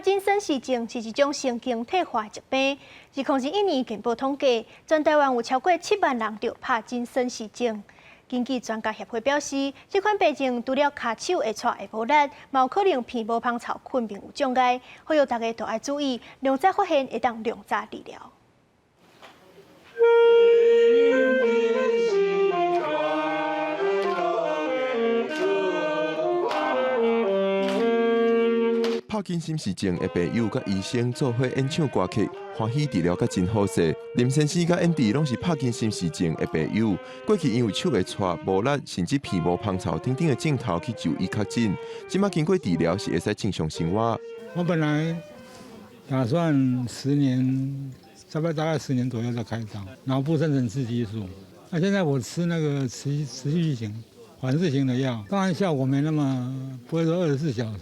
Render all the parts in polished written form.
金森氏症是一种神经退化疾病。2021年健保统计，全台湾有超过7万人得帕金森氏症。根据专家协会表示，这款病症除了骹手会喘会无力，嘛有可能鼻无芳草、困眠有障碍，呼吁大家都要注意，量早发现会当量早治疗。 帕金森氏症的病友甲医生做伙演唱歌曲，欢喜治疗甲真好势。林先生甲 Andy 拢是帕金森氏症的病友，过去因为手会喘、无力，甚至鼻无芳草等等的症头去就医确诊，即马经过治疗是会使正常生活。我本来打算10年，大概10年左右再开刀，脑部生成刺激素。那现在我吃那个持续型、缓释型的药，当然效果没那么不会说24小时。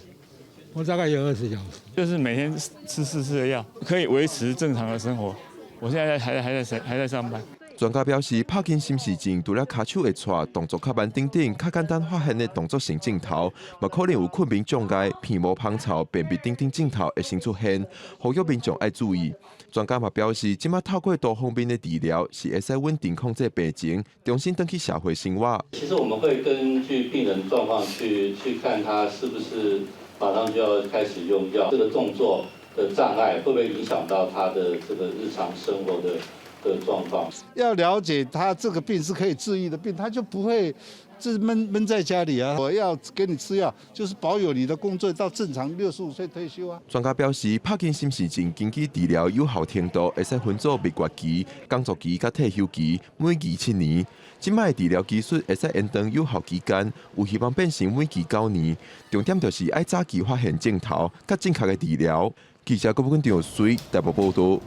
我大概有20小时，就是每天吃4次的药，可以维持正常的生活。我现在还在上班。专家表示，帕金森氏症除了骹手会喘、动作较慢等等，较简单发现的动作性症头，嘛可能有困眠障碍、鼻无芳草、便秘等等症头会先出现，呼吁民众要注意。专家嘛表示，即马透过多方面的治疗，是会使稳定控制病情，重新回去社会生活。其实我们会根据病人状况去看他是不是。 马上就要开始用药，这个动作的障碍会不会影响到他的这个日常生活的状况？要了解他这个病是可以治愈的病，他就不会自闷在家里啊。我要给你吃药，就是保有你的工作到正常65岁退休啊。专家表示，帕金森氏症经济治疗有效程度会使分做灭绝期、工作期、甲退休期，每期7年。 即摆治疗技术会使延长有效期间，有希望变成每期9年。重点就是要早期发现症头，甲正确的治疗。记者郭文俊随台北报道。